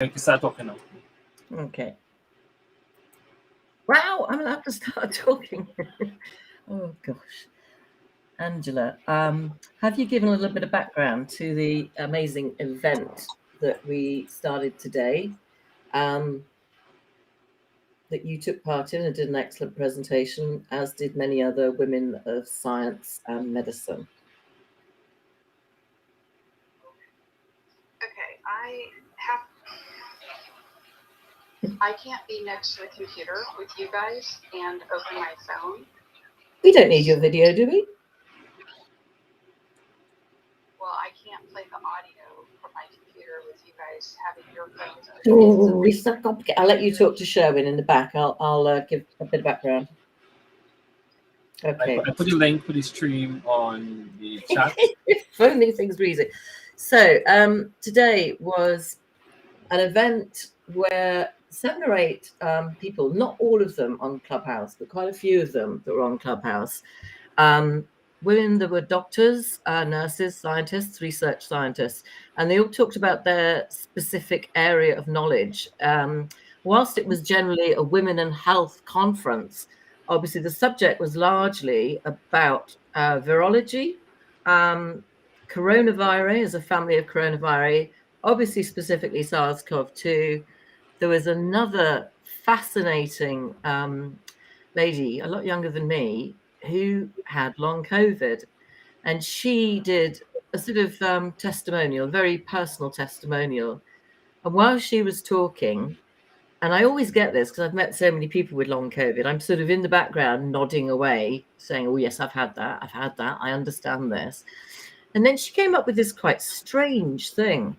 You can start talking now. Okay. Wow, I'm allowed to start talking. Oh gosh. Angela, have you given a little bit of background to the amazing event that we started today, that you took part in and did an excellent presentation, as did many other women of science and medicine? Okay, I can't be next to the computer with you guys and open my phone. We don't need your video, do we? Well, I can't play the audio from my computer with you guys having your phones open. Oh, it's so complicated. I'll let you talk to Sherwin in the back. I'll give a bit of background. Okay. I put the link for the stream on the chat. If only things were easy. So today was an event where 7 or 8 people, not all of them on Clubhouse, but quite a few of them that were on Clubhouse, women that were doctors, nurses, scientists, research scientists, and they all talked about their specific area of knowledge. Whilst it was generally a women and health conference, obviously the subject was largely about virology, coronavirus as a family of coronavirus, obviously specifically SARS-CoV-2. There was another fascinating lady, a lot younger than me, who had long COVID, and she did a sort of testimonial, very personal testimonial. And while she was talking, and I always get this because I've met so many people with long COVID, I'm sort of in the background nodding away, saying, oh yes, I've had that, I understand this. And then she came up with this quite strange thing.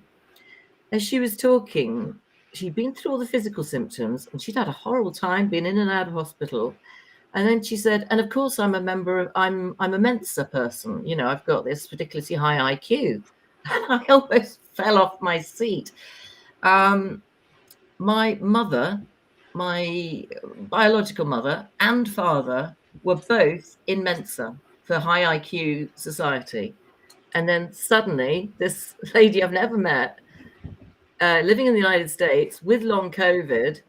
As she was talking, she'd been through all the physical symptoms and she'd had a horrible time being in and out of hospital. And then she said, and of course I'm a Mensa person. You know, I've got this ridiculously high IQ. And I almost fell off my seat. My mother, my biological mother and father were both in Mensa for high IQ society. And then suddenly this lady I've never met, living in the United States with long COVID,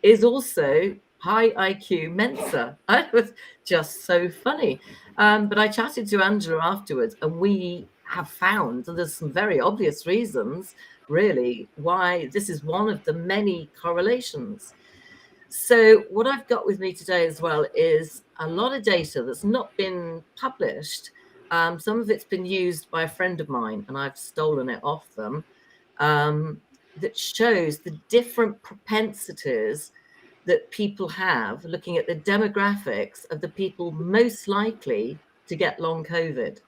is also high IQ Mensa. It was just so funny. But I chatted to Angela afterwards, and we have found, and there's some very obvious reasons, really, why this is one of the many correlations. So what I've got with me today as well is a lot of data that's not been published. Some of it's been used by a friend of mine, and I've stolen it off them, that shows the different propensities that people have, looking at the demographics of the people most likely to get long COVID.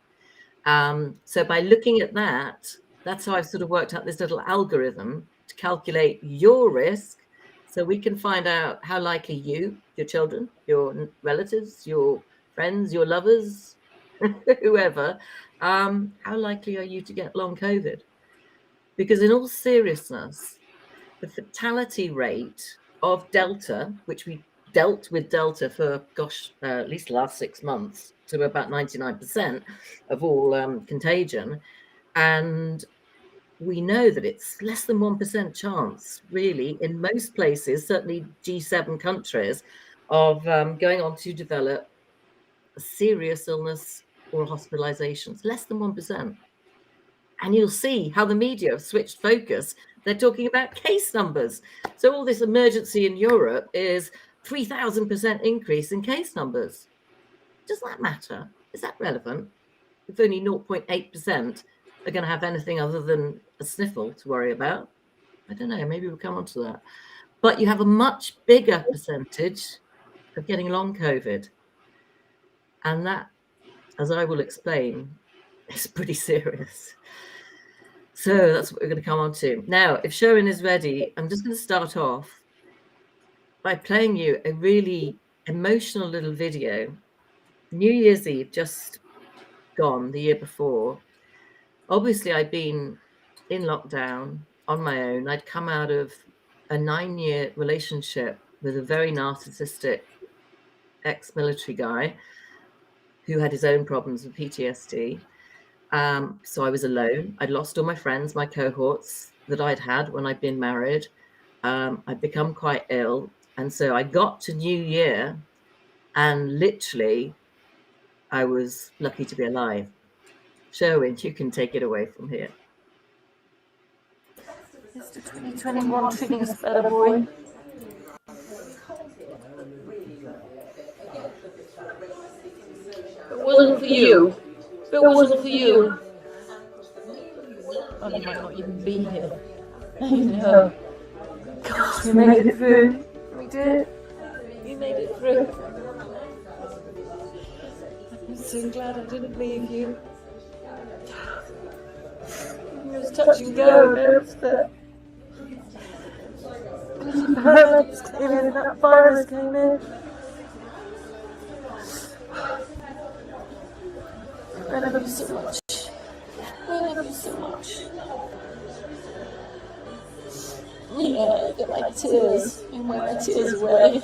So by looking at that, that's how I've sort of worked out this little algorithm to calculate your risk, so we can find out how likely you, your children, your relatives, your friends, your lovers, whoever, how likely are you to get long COVID? Because in all seriousness, the fatality rate of Delta, which we dealt with Delta for, at least the last 6 months, to about 99% of all contagion. And we know that it's less than 1% chance, really, in most places, certainly G7 countries, of going on to develop a serious illness or hospitalizations, less than 1%. And you'll see how the media have switched focus. They're talking about case numbers. So all this emergency in Europe is 3,000% increase in case numbers. Does that matter? Is that relevant? If only 0.8% are going to have anything other than a sniffle to worry about. I don't know, maybe we'll come on to that. But you have a much bigger percentage of getting long COVID. And that, as I will explain, is pretty serious. So that's what we're going to come on to. Now, if Sherwin is ready, I'm just going to start off by playing you a really emotional little video. New Year's Eve, just gone, the year before. Obviously, I'd been in lockdown on my own. I'd come out of a 9-year relationship with a very narcissistic ex-military guy who had his own problems with PTSD. So I was alone. I'd lost all my friends, my cohorts. that I'd had when I'd been married. I'd become quite ill. And so I got to New Year and literally I was lucky to be alive. Sherwin, you can take it away from here. Mr. 2021 treating us better, boy. If it wasn't for you, if it wasn't for you, I might not even be here. I know. Gosh, we made it through. We did. We made it through. I'm so glad I didn't leave you. It was touch and go, the paramedics came in, that virus came in. I love you so much. I love you so much. Yeah, get my tears and wear my tears away.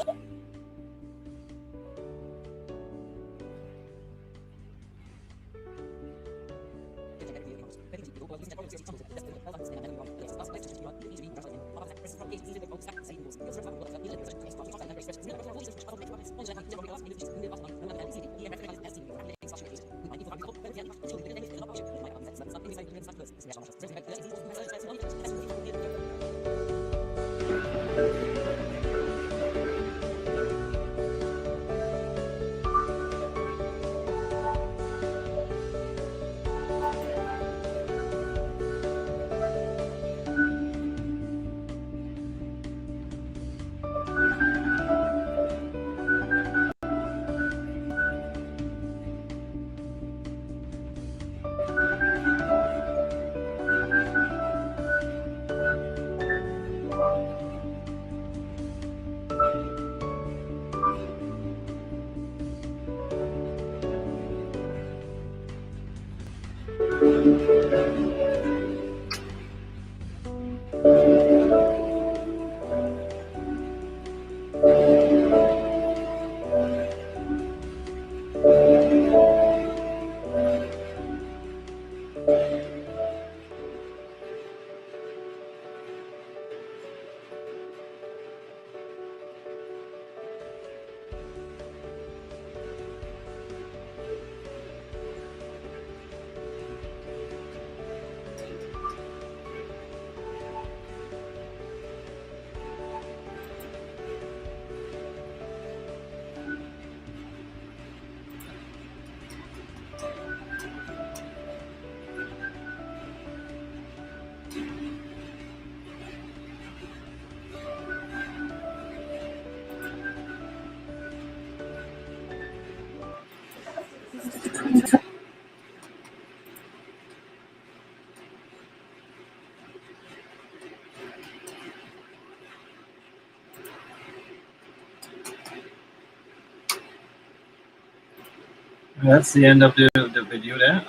That's the end of the video there.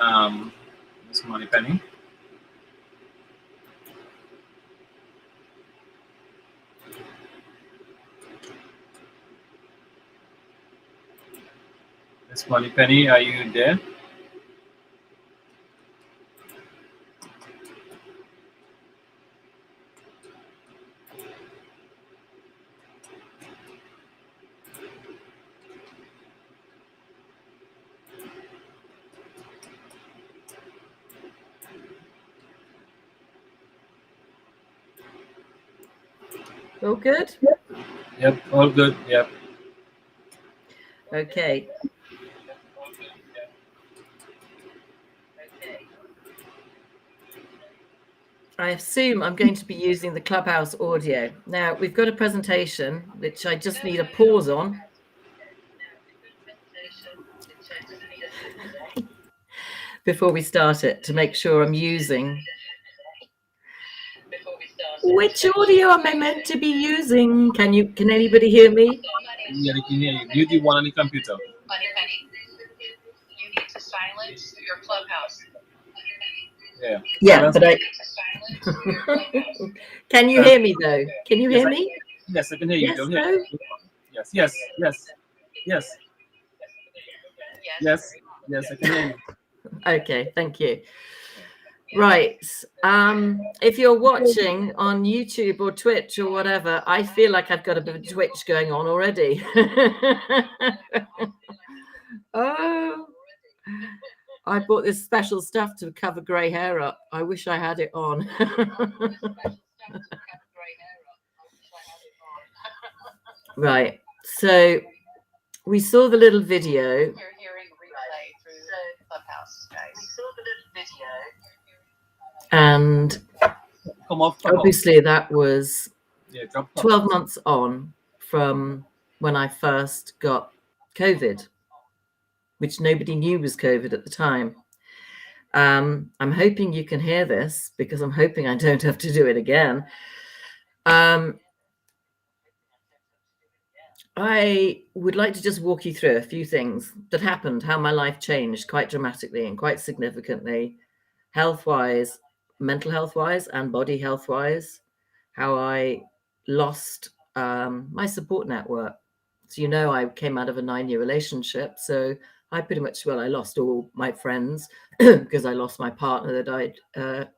Miss Moneypenny. Miss Moneypenny, are you there? All good? Yep, all good. Yep. Okay. I assume I'm going to be using the Clubhouse audio. Now, we've got a presentation, which I just need a pause on. Before we start it, to make sure I'm using. Which audio am I meant to be using? Can anybody hear me? Yeah, they can hear you. Mute the one on the computer. Moneypenny, you need to silence your Clubhouse. Yeah. Yeah, but Can you hear me though? Can you hear me? Yes, I can hear you. Yes, Don't hear no? you. Yes, yes, yes, yes, yes, yes, I can hear you. Okay, thank you. Right. If you're watching on YouTube or Twitch or whatever, I feel like I've got a bit of Twitch going on already. Oh, I bought this special stuff to cover grey hair up. I wish I had it on. Right. So we saw the little video. We're hearing replay through Clubhouse, guys. We saw the little video. And Come off. obviously that was Yeah, drop 12 months on from when I first got COVID, which nobody knew was COVID at the time. I'm hoping you can hear this because I'm hoping I don't have to do it again. I would like to just walk you through a few things that happened, how my life changed quite dramatically and quite significantly, health-wise, mental health-wise and body health-wise, how I lost my support network. So, you know, I came out of a 9-year relationship. So I pretty much, well, I lost all my friends because I lost my partner that I'd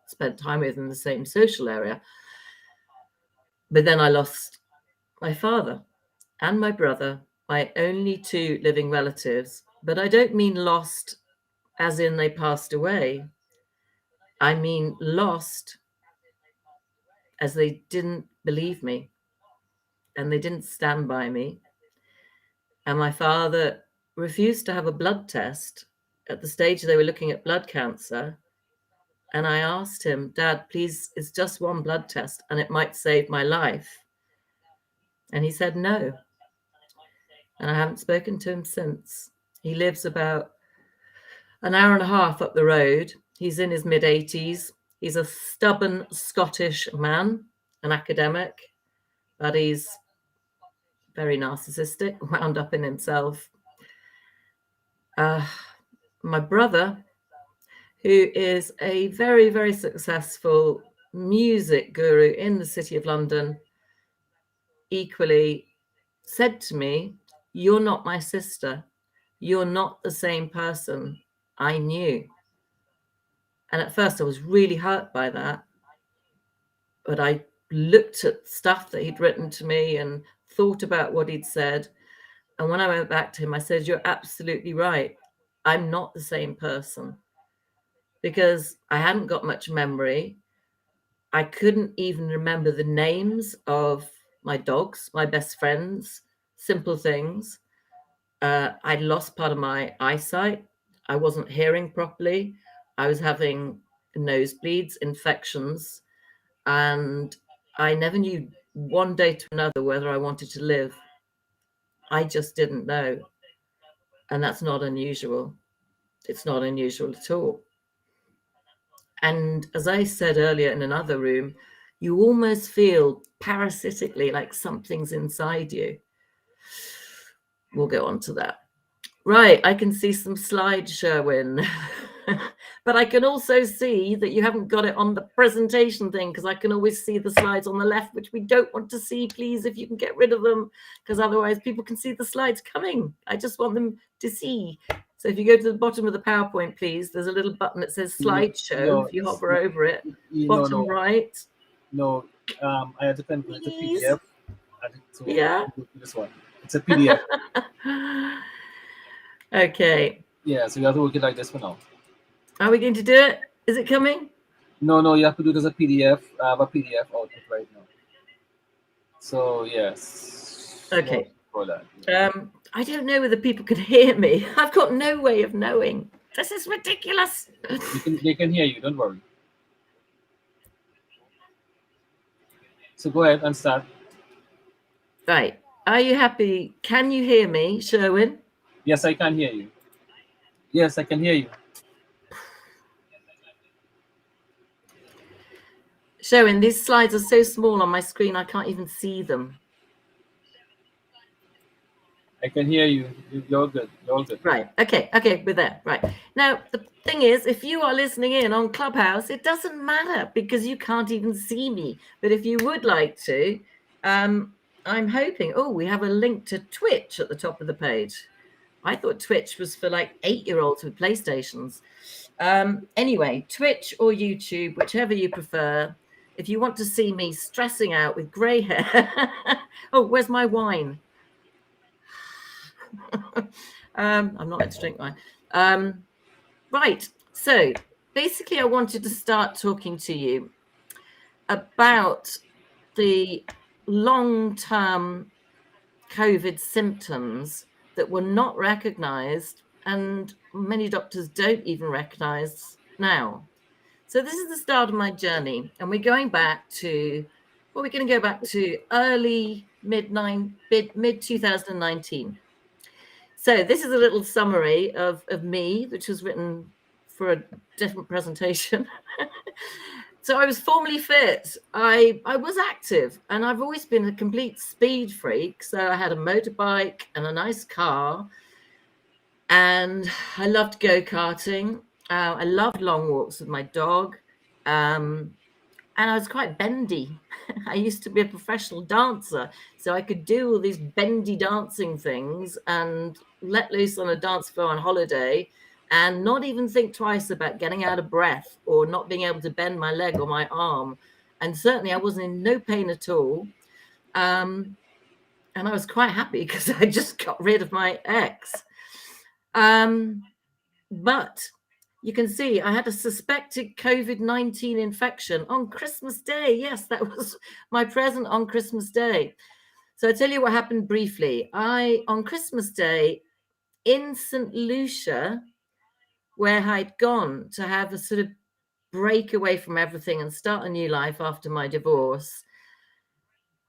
spent time with in the same social area. But then I lost my father and my brother, my only 2 living relatives. But I don't mean lost as in they passed away. I mean lost as they didn't believe me and they didn't stand by me. And my father refused to have a blood test at the stage they were looking at blood cancer. And I asked him, Dad, please, it's just one blood test and it might save my life. And he said no. And I haven't spoken to him since. He lives about an hour and a half up the road. He's in his mid-80s. He's a stubborn Scottish man, an academic, but he's very narcissistic, wound up in himself. My brother, who is a very, very successful music guru in the City of London, equally said to me, "You're not my sister. You're not the same person I knew." And at first I was really hurt by that. But I looked at stuff that he'd written to me and thought about what he'd said. And when I went back to him, I said, "You're absolutely right. I'm not the same person." Because I hadn't got much memory. I couldn't even remember the names of my dogs, my best friends, simple things. I'd lost part of my eyesight. I wasn't hearing properly. I was having nosebleeds, infections, and I never knew one day to another whether I wanted to live. I just didn't know. And that's not unusual. It's not unusual at all. And as I said earlier in another room, you almost feel parasitically like something's inside you. We'll go on to that. Right, I can see some slides, Sherwin. But I can also see that you haven't got it on the presentation thing, because I can always see the slides on the left, which we don't want to see. Please, if you can get rid of them, because otherwise people can see the slides coming. I just want them to see. So if you go to the bottom of the PowerPoint, please, there's a little button that says slideshow. No, if you hover over it, no, bottom right. No, I had to convert it to PDF. Yeah. This one. It's a PDF. Okay. Yeah, so you have to work it like this for now. Are we going to do it? Is it coming? No, you have to do it as a PDF. I have a PDF output right now. So, yes. Okay. For that. I don't know whether people can hear me. I've got no way of knowing. This is ridiculous. They can hear you, don't worry. So go ahead and start. Right. Are you happy? Can you hear me, Sherwin? Yes, I can hear you. Yes, I can hear you. Sherwin, these slides are so small on my screen, I can't even see them. I can hear you. You're good. You're good. Right. Okay, we're there. Right. Now, the thing is, if you are listening in on Clubhouse, it doesn't matter because you can't even see me. But if you would like to, I'm hoping, we have a link to Twitch at the top of the page. I thought Twitch was for like 8-year-olds with PlayStations. Anyway, Twitch or YouTube, whichever you prefer. If you want to see me stressing out with grey hair. Oh, where's my wine? I'm not meant to drink wine. Right. So basically, I wanted to start talking to you about the long-term COVID symptoms that were not recognized, and many doctors don't even recognize now. So this is the start of my journey, and we're going back to, well, we're going to go back to early mid 2019. So this is a little summary of me, which was written for a different presentation. So I was formerly fit. I was active, and I've always been a complete speed freak. So I had a motorbike and a nice car, and I loved go-karting. I loved long walks with my dog, and I was quite bendy. I used to be a professional dancer, so I could do all these bendy dancing things and let loose on a dance floor on holiday and not even think twice about getting out of breath or not being able to bend my leg or my arm. And certainly I wasn't in no pain at all. And I was quite happy because I just got rid of my ex. But you can see I had a suspected COVID-19 infection on Christmas Day. Yes, that was my present on Christmas Day. So I tell you what happened briefly. On Christmas Day in St. Lucia, where I'd gone to have a sort of break away from everything and start a new life after my divorce,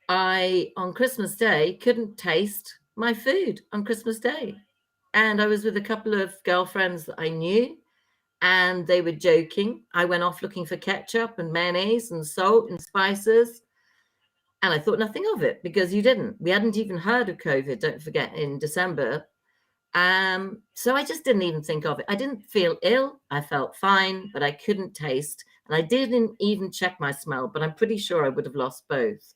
I, on Christmas Day, couldn't taste my food on Christmas Day. And I was with a couple of girlfriends that I knew, and they were joking. I went off looking for ketchup and mayonnaise and salt and spices, and I thought nothing of it because we hadn't even heard of COVID, don't forget, in December. So I just didn't even think of it. I didn't feel ill. I felt fine, but I couldn't taste. And I didn't even check my smell, but I'm pretty sure I would have lost both.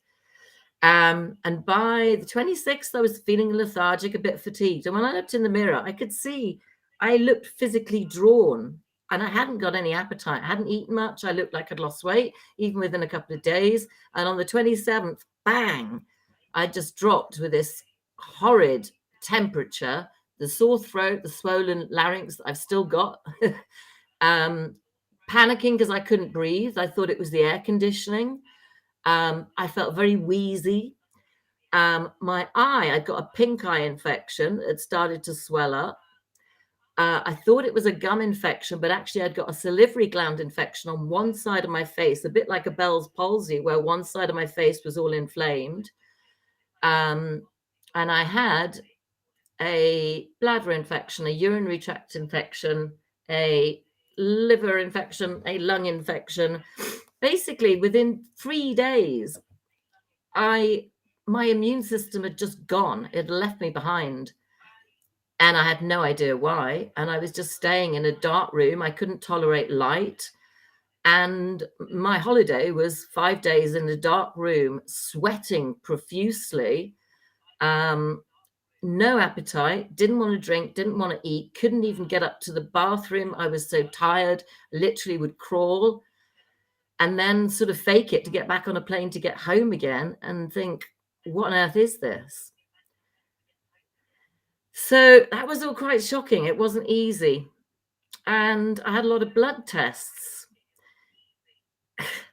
And by the 26th, I was feeling lethargic, a bit fatigued. And when I looked in the mirror, I could see I looked physically drawn and I hadn't got any appetite. I hadn't eaten much. I looked like I'd lost weight, even within a couple of days. And on the 27th, bang, I just dropped with this horrid temperature, the sore throat, the swollen larynx that I've still got, panicking because I couldn't breathe. I thought it was the air conditioning. I felt very wheezy. My eye, I'd got a pink eye infection. It started to swell up. I thought it was a gum infection, but actually I'd got a salivary gland infection on one side of my face, a bit like a Bell's palsy, where one side of my face was all inflamed. And I had a bladder infection, a urinary tract infection, a liver infection, a lung infection. Basically, within 3 days, my immune system had just gone. It left me behind. And I had no idea why. And I was just staying in a dark room. I couldn't tolerate light. And my holiday was 5 days in a dark room, sweating profusely. No appetite, didn't want to drink, didn't want to eat, couldn't even get up to the bathroom. I was so tired, literally would crawl and then sort of fake it to get back on a plane to get home again and think, what on earth is this? So that was all quite shocking. It wasn't easy. And I had a lot of blood tests.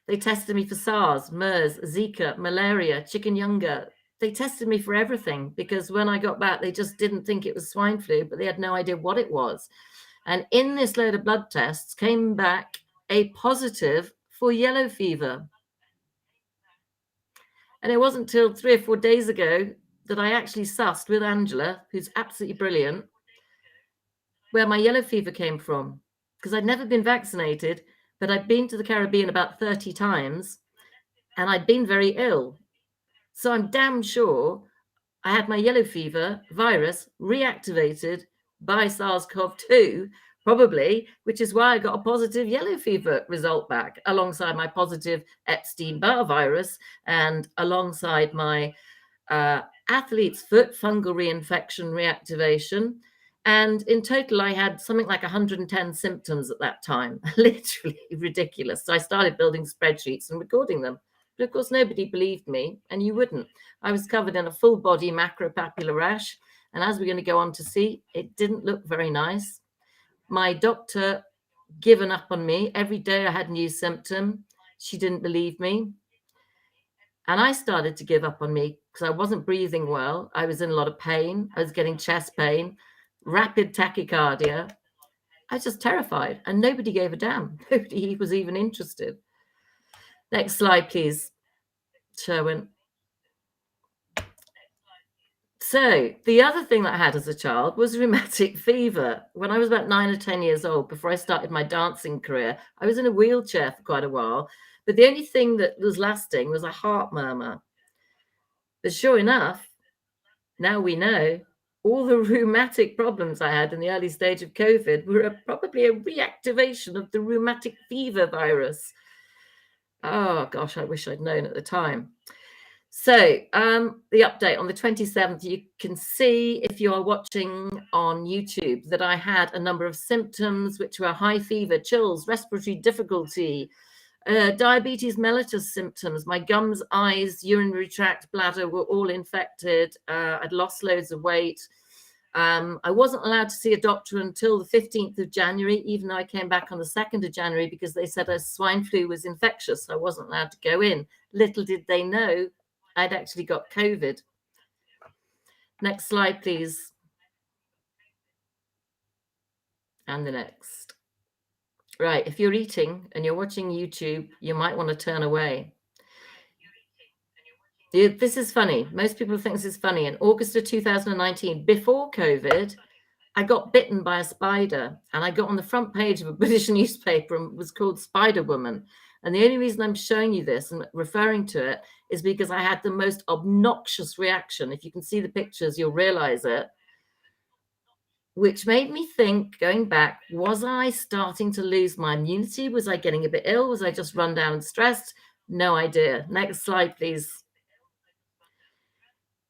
They tested me for SARS, MERS, Zika, malaria, chikungunya. They tested me for everything because when I got back, they just didn't think it was swine flu, but they had no idea what it was. And in this load of blood tests came back a positive for yellow fever. And it wasn't till 3 or 4 days ago that I actually sussed with Angela, who's absolutely brilliant, where my yellow fever came from. Because I'd never been vaccinated, but I'd been to the Caribbean about 30 times and I'd been very ill. So I'm damn sure I had my yellow fever virus reactivated by SARS-CoV-2, probably, which is why I got a positive yellow fever result back alongside my positive Epstein-Barr virus and alongside my athlete's foot fungal reinfection reactivation And in total, I had something like 110 symptoms at that time, literally ridiculous. So I started building spreadsheets and recording them. But of course, nobody believed me, and you wouldn't. I was covered in a full body papular rash. And as we're going to go on to see, it didn't look very nice. My doctor given up on me. Every day I had a new symptom. She didn't believe me. And I started to give up on me because I wasn't breathing well. I was in a lot of pain. I was getting chest pain, rapid tachycardia. I was just terrified, and nobody gave a damn. Nobody was even interested. Next slide, please, Sherwin. So the other thing that I had as a child was rheumatic fever. When I was about 9 or 10 years old, before I started my dancing career, I was in a wheelchair for quite a while. But the only thing that was lasting was a heart murmur. But sure enough, now we know all the rheumatic problems I had in the early stage of COVID were probably a reactivation of the rheumatic fever virus. Oh, gosh, I wish I'd known at the time. So the update on the 27th, you can see if you are watching on YouTube that I had a number of symptoms, which were high fever, chills, respiratory difficulty, diabetes mellitus symptoms. My gums, eyes, urinary tract, bladder were all infected. I'd lost loads of weight. I wasn't allowed to see a doctor until the 15th of January, even though I came back on the 2nd of January because they said a swine flu was infectious. So I wasn't allowed to go in. Little did they know I'd actually got COVID. Next slide, please. And the next. Right, if you're eating and you're watching YouTube, you might want to turn away. This is funny. Most people think this is funny. In August of 2019, before COVID, I got bitten by a spider, and I got on the front page of a British newspaper and was called Spider Woman. And the only reason I'm showing you this and referring to it is because I had the most obnoxious reaction. If you can see the pictures, you'll realize it, which made me think, going back, was I starting to lose my immunity? Was I getting a bit ill? Was I just run down and stressed? No idea. Next slide, please.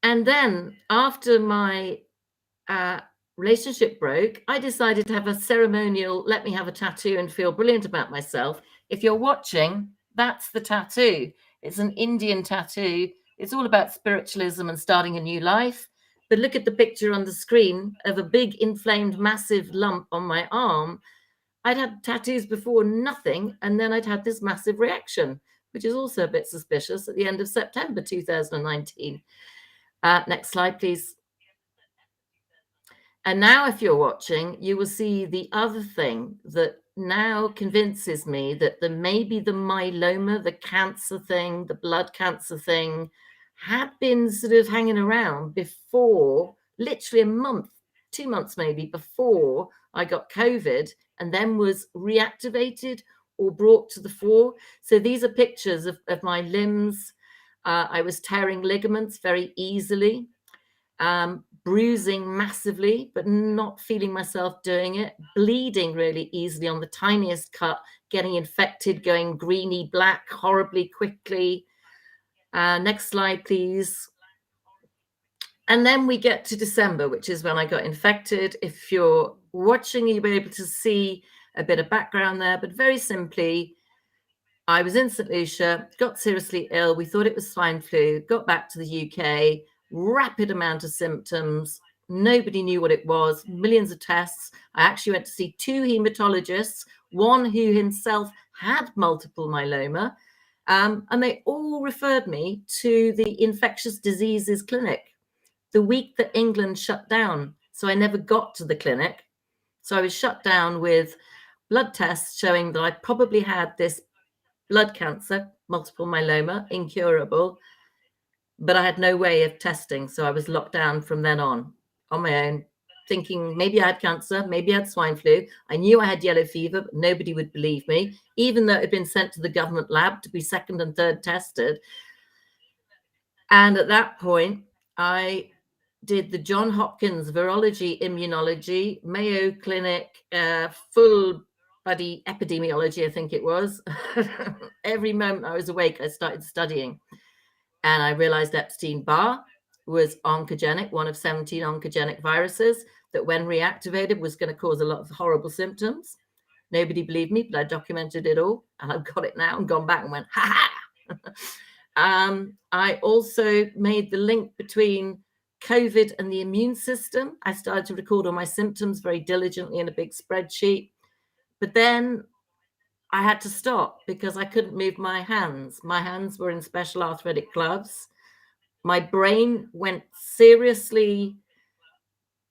And then after my relationship broke, I decided to have a ceremonial, let me have a tattoo and feel brilliant about myself. If you're watching, that's the tattoo. It's an Indian tattoo. It's all about spiritualism and starting a new life. But look at the picture on the screen of a big inflamed massive lump on my arm. I'd had tattoos before, nothing, and then I'd had this massive reaction, which is also a bit suspicious at the end of September 2019. Next slide, please. And now if you're watching, you will see the other thing that now convinces me that maybe the myeloma, the cancer thing, the blood cancer thing, had been sort of hanging around before, literally a month, 2 months maybe, before I got COVID, and then was reactivated or brought to the fore. So these are pictures of my limbs. I was tearing ligaments very easily. Bruising massively, but not feeling myself doing it, bleeding really easily on the tiniest cut, getting infected, going greeny black horribly quickly. Next slide, please. And then we get to December, which is when I got infected. If you're watching, you'll be able to see a bit of background there, but very simply, I was in St. Lucia, got seriously ill. We thought it was swine flu, got back to the UK, rapid amount of symptoms. Nobody knew what it was, millions of tests. I actually went to see 2 hematologists, one who himself had multiple myeloma, and they all referred me to the infectious diseases clinic the week that England shut down. So I never got to the clinic. So I was shut down with blood tests showing that I probably had this blood cancer, multiple myeloma, incurable, but I had no way of testing. So I was locked down from then on my own, thinking maybe I had cancer, maybe I had swine flu. I knew I had yellow fever, but nobody would believe me, even though it had been sent to the government lab to be 2nd and 3rd tested. And at that point, I did the John Hopkins Virology Immunology, Mayo Clinic, full body epidemiology, I think it was. Every moment I was awake, I started studying. And I realized Epstein-Barr was oncogenic, one of 17 oncogenic viruses. that when reactivated was going to cause a lot of horrible symptoms. Nobody believed me, but I documented it all, and I've got it now and gone back and went, ha ha. I also made the link between COVID and the immune system. I started to record all my symptoms very diligently in a big spreadsheet, but then I had to stop because I couldn't move my hands. My hands were in special arthritic gloves. My brain went seriously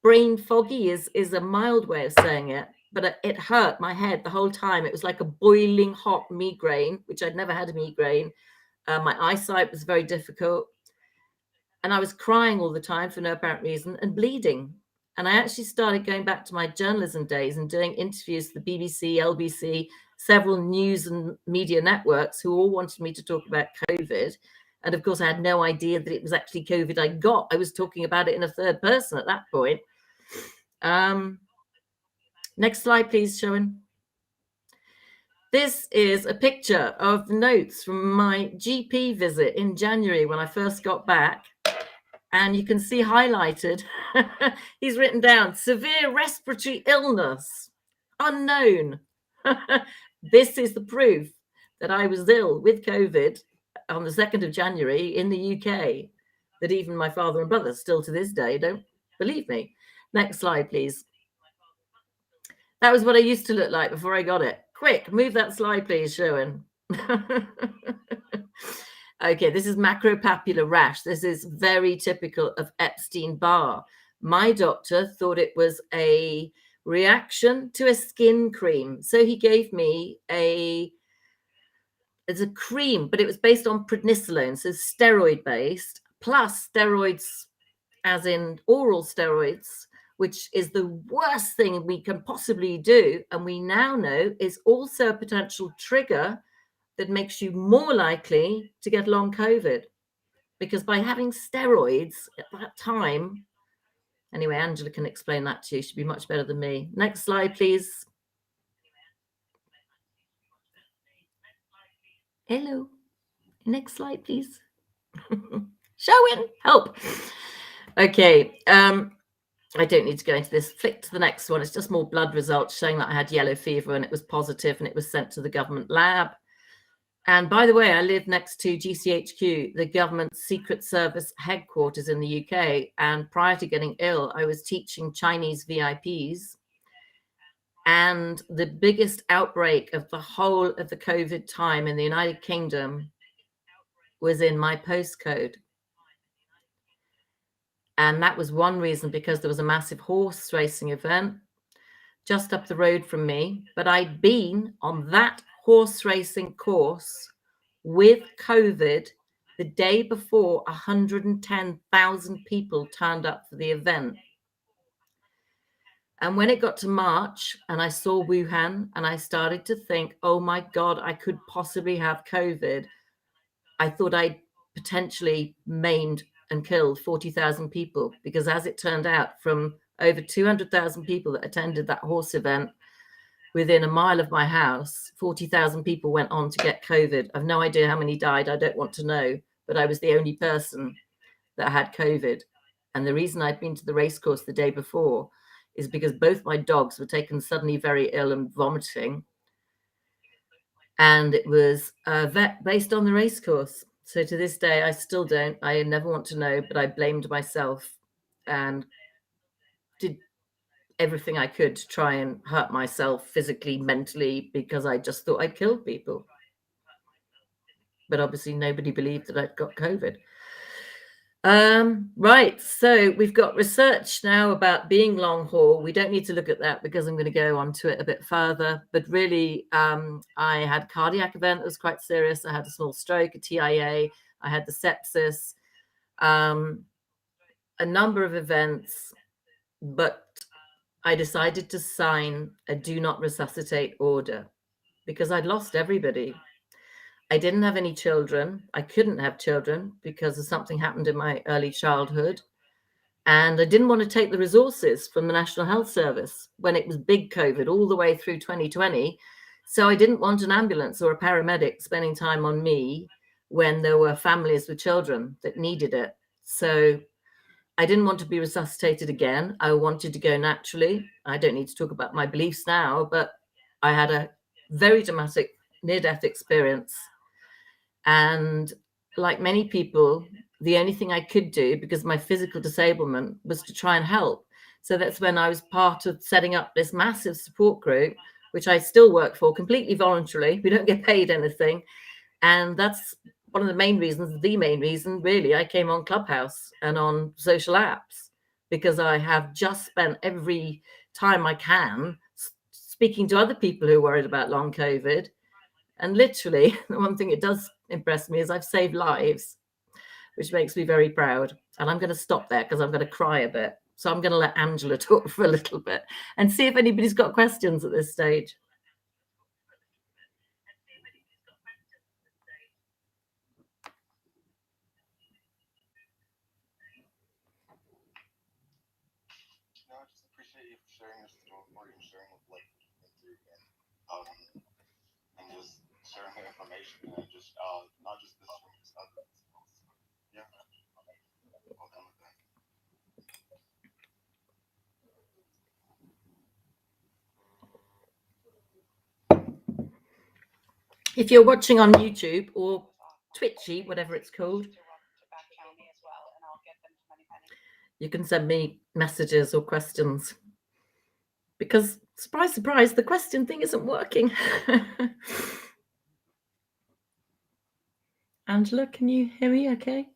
brain foggy is a mild way of saying it, but it hurt my head the whole time. It was like a boiling hot migraine, which I'd never had a migraine. My eyesight was very difficult, and I was crying all the time for no apparent reason and bleeding. And I actually started going back to my journalism days and doing interviews for the BBC, LBC, several news and media networks who all wanted me to talk about COVID. And of course, I had no idea that it was actually COVID I got. I was talking about it in a third person at that point. Next slide, please, Sharon. This is a picture of notes from my GP visit in January when I first got back. And you can see highlighted, he's written down, severe respiratory illness, unknown. This is the proof that I was ill with COVID on the 2nd of January in the UK, that even my father and brother still to this day don't believe me. Next slide, please. That was what I used to look like before I got it. Quick, move that slide, please, Sherwin. Okay, this is macropapular rash. This is very typical of Epstein-Barr. My doctor thought it was a reaction to a skin cream. So he gave me it's a cream, but it was based on prednisolone, so steroid-based, plus steroids as in oral steroids, which is the worst thing we can possibly do. And we now know is also a potential trigger that makes you more likely to get long COVID. Because by having steroids at that time, anyway, Angela can explain that to you. She'd be much better than me. Next slide, please. Hello. Next slide, please. Showing, help. Okay. I don't need to go into this. Flick to the next one. It's just more blood results showing that I had yellow fever and it was positive and it was sent to the government lab. And by the way, I live next to GCHQ, the government secret service headquarters in the UK. And prior to getting ill, I was teaching Chinese VIPs. And the biggest outbreak of the whole of the COVID time in the United Kingdom was in my postcode. And that was one reason, because there was a massive horse racing event just up the road from me. But I'd been on that horse racing course with COVID the day before 110,000 people turned up for the event. And when it got to March and I saw Wuhan and I started to think, oh my God, I could possibly have COVID, I thought I'd potentially maimed and killed 40,000 people, because as it turned out, from over 200,000 people that attended that horse event within a mile of my house, 40,000 people went on to get COVID. I've no idea how many died. I don't want to know, but I was the only person that had COVID. And the reason I'd been to the racecourse the day before is because both my dogs were taken suddenly very ill and vomiting. And it was based on the racecourse. So to this day, I still don't. I never want to know, but I blamed myself and did everything I could to try and hurt myself physically, mentally, because I just thought I'd killed people. But obviously nobody believed that I'd got COVID. Right, so we've got research now about being long haul. We don't need to look at that because I'm going to go on to it a bit further. But really, I had a cardiac event that was quite serious. I had a small stroke, a TIA. I had the sepsis, a number of events. But I decided to sign a do not resuscitate order because I'd lost everybody. I didn't have any children. I couldn't have children because of something happened in my early childhood. And I didn't want to take the resources from the National Health Service when it was big COVID all the way through 2020. So I didn't want an ambulance or a paramedic spending time on me when there were families with children that needed it. So I didn't want to be resuscitated again. I wanted to go naturally. I don't need to talk about my beliefs now, but I had a very dramatic near-death experience. And like many people, the only thing I could do, because my physical disablement, was to try and help. So that's when I was part of setting up this massive support group, which I still work for completely voluntarily. We don't get paid anything. And that's one of the main reasons, the main reason, really, I came on Clubhouse and on social apps, because I have just spent every time I can speaking to other people who are worried about long COVID. And literally, the one thing it does impress me is I've saved lives, which makes me very proud. And I'm going to stop there because I'm going to cry a bit. So I'm going to let Angela talk for a little bit and see if anybody's got questions at this stage. No, I just appreciate you for sharing your story and sharing what like you've been through, and just sharing the information, and just not just this room, just others. Yeah, well done with that. If you're watching on YouTube or Twitchy, whatever it's called, you can send me messages or questions, because surprise, surprise, the question thing isn't working. Angela, can you hear me okay?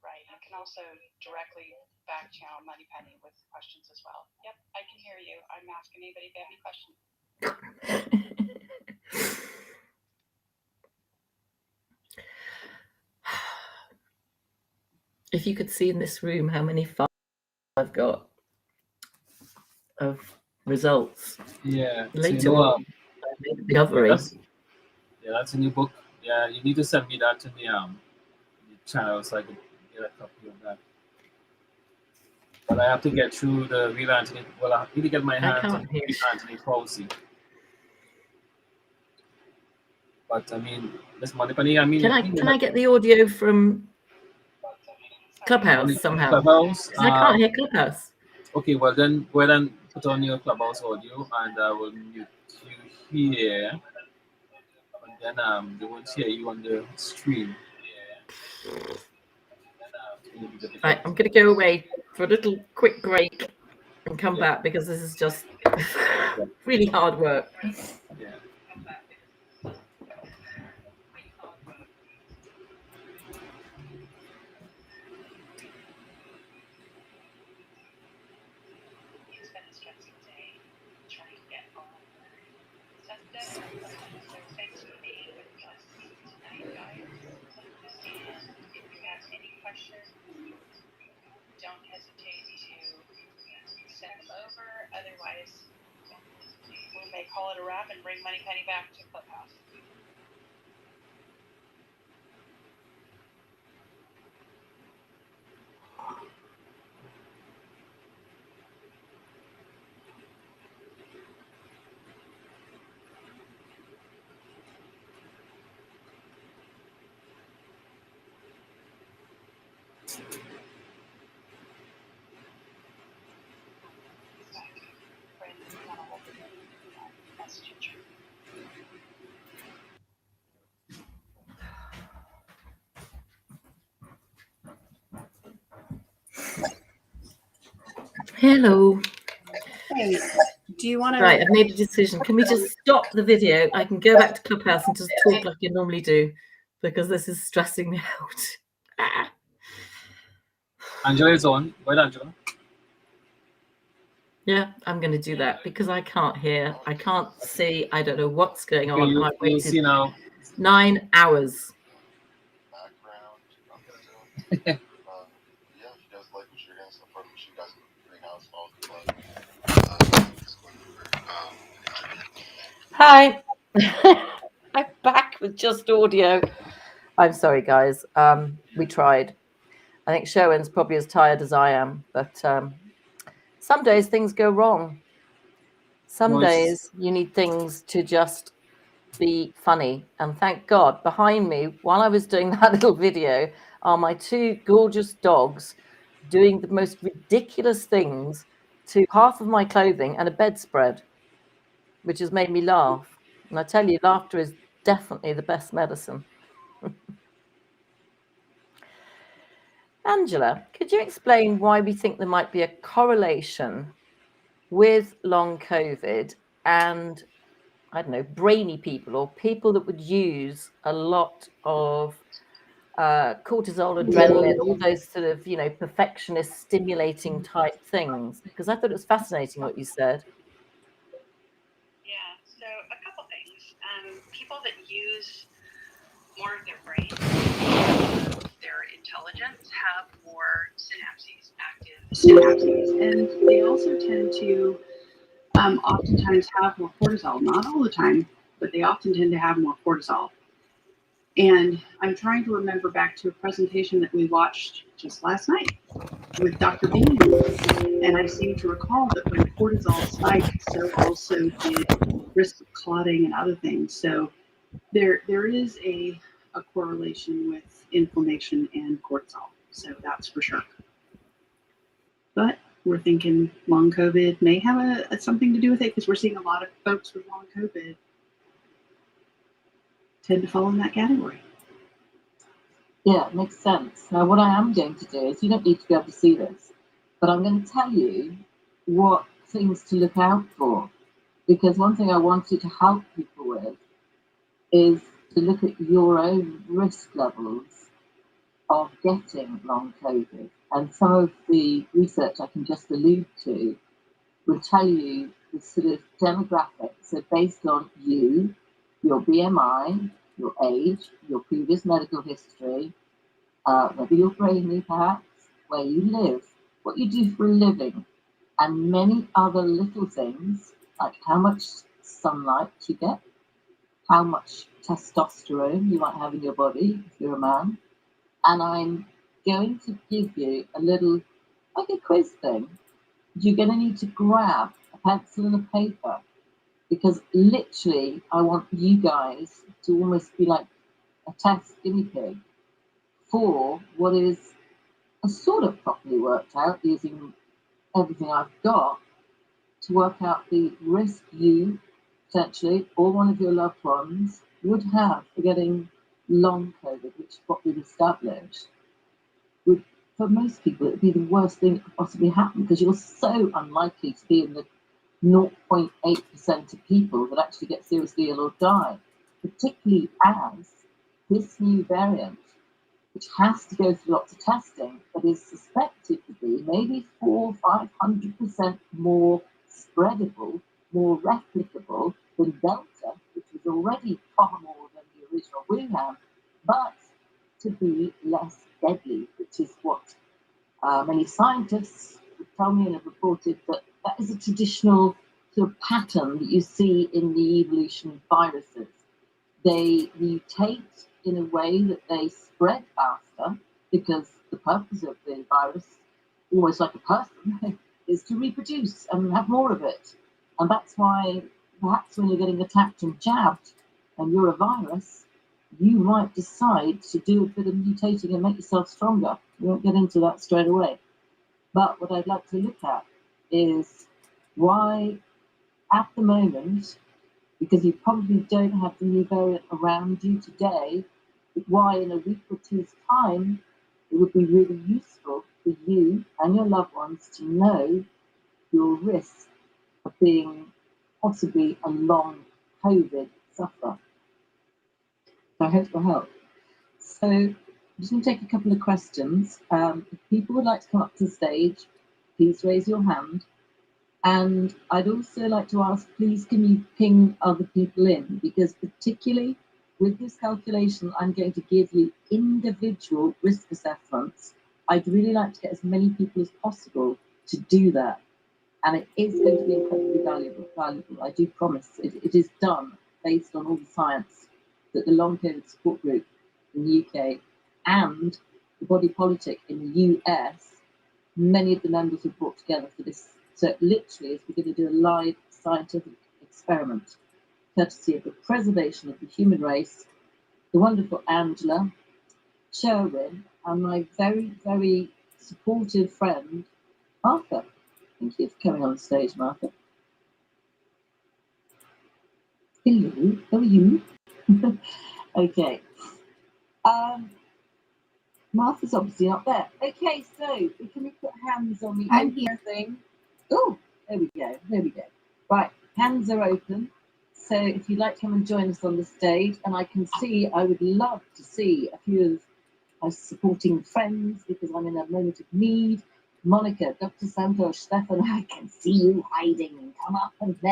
Right. You can also directly back channel Moneypenny with questions as well. Yep, I can hear you. I'm asking anybody if they have any questions. If you could see in this room how many files I've got of results. Yeah. Later So, on, I made a discovery. That's a new book. Yeah, you need to send me that to the channel so I can get a copy of that. But I have to get through the real Anthony. Well, I need to get my hands on Anthony Fauci. But I mean, this Moneypenny. I mean, can I get the audio from Clubhouse somehow? Clubhouse. Because I can't hear Clubhouse. Okay, well then go ahead and put on your Clubhouse audio, and I will mute you here, and then they won't hear you on the stream. Right, I'm going to go away for a little quick break and come back, because this is just really hard work. Yeah. Don't hesitate to send them over. Otherwise, we may call it a wrap and bring Moneypenny back to Clubhouse. Hello. Hey, do you want to? Right, I've made a decision. Can we just stop the video? I can go back to Clubhouse and just talk like I normally do, because this is stressing me out. Angela is on. Go ahead, Angela. Yeah, I'm going to do that, because I can't hear. I can't see. I don't know what's going on. Okay, I've you'll see waited now. 9 hours. Background, yeah, if you guys like what you're hearing so far, make sure you guys go to Greenhouse, follow the club. Just going over, Hi. I'm back with just audio. I'm sorry, guys. We tried. I think Sherwin's probably as tired as I am, but some days things go wrong. Some days you need things to just be funny. And thank God, behind me, while I was doing that little video, are my two gorgeous dogs doing the most ridiculous things to half of my clothing and a bedspread, which has made me laugh. And I tell you, laughter is definitely the best medicine. Angela, could you explain why we think there might be a correlation with long COVID and, I don't know, brainy people or people that would use a lot of cortisol, adrenaline, all those sort of, you know, perfectionist stimulating type things? Because I thought it was fascinating what you said. Yeah, so a couple things. People that use more of their brain, their intelligence, have more active synapses, and they also tend to oftentimes have more cortisol. Not all the time, but they often tend to have more cortisol. And I'm trying to remember back to a presentation that we watched just last night with Dr. Bean. And I seem to recall that when cortisol spiked, so also did risk of clotting and other things. So there is a correlation with inflammation and cortisol. So that's for sure. But we're thinking long COVID may have something to do with it, because we're seeing a lot of folks with long COVID tend to fall in that category. Yeah, it makes sense. Now, what I am going to do is, you don't need to be able to see this, but I'm going to tell you what things to look out for. Because one thing I wanted to help people with is to look at your own risk levels of getting long COVID. And some of the research I can just allude to will tell you the sort of demographics. So based on you, your BMI, your age, your previous medical history, whether you're brainy perhaps, where you live, what you do for a living, and many other little things, like how much sunlight you get, how much testosterone you might have in your body if you're a man. And I'm going to give you a little, like a quiz thing. You're going to need to grab a pencil and a paper, because literally I want you guys to almost be like a test guinea pig for what is a sort of properly worked out, using everything I've got, to work out the risk you potentially or one of your loved ones would have for getting long COVID, which is what we've established. Would, for most people, it would be the worst thing that could possibly happen, because you're so unlikely to be in the 0.8% of people that actually get seriously ill or die, particularly as this new variant, which has to go through lots of testing, but is suspected to be maybe 400-500% more spreadable, more replicable than Delta, which was already far more than the original Wuhan, but to be less deadly, which is what many scientists would tell me and have reported, that that is a traditional sort of pattern that you see in the evolution of viruses. They mutate in a way that they spread faster, because the purpose of the virus, almost like a person, is to reproduce and have more of it. And that's why perhaps when you're getting attacked and jabbed and you're a virus, you might decide to do a bit of mutating and make yourself stronger. We won't get into that straight away. But what I'd like to look at is why at the moment, because you probably don't have the new variant around you today, but why in a week or two's time it would be really useful for you and your loved ones to know your risk of being possibly a long COVID sufferer. So I hope it will help. So I'm just going to take a couple of questions. If people would like to come up to the stage, please raise your hand. And I'd also like to ask, please can you ping other people in? Because particularly with this calculation, I'm going to give you individual risk assessments. I'd really like to get as many people as possible to do that. And it is going to be incredibly valuable. I do promise. It is done based on all the science that the Long COVID Support Group in the UK and the Body Politic in the US, many of the members were brought together for this. So it literally is, we're going to do a live scientific experiment, courtesy of the preservation of the human race, the wonderful Angela, Sherwin, and my very, very supportive friend, Martha. Thank you for coming on stage, Martha. Hello, how are you? Okay. Martha's obviously not there. Okay, so can we put hands on the I'm open here. thing? Oh, there we go. There we go. Right, hands are open. So if you'd like to come and join us on the stage, and I would love to see a few of my supporting friends because I'm in a moment of need. Monica, Dr. Santosh, Stefan, I can see you hiding. Come up and play.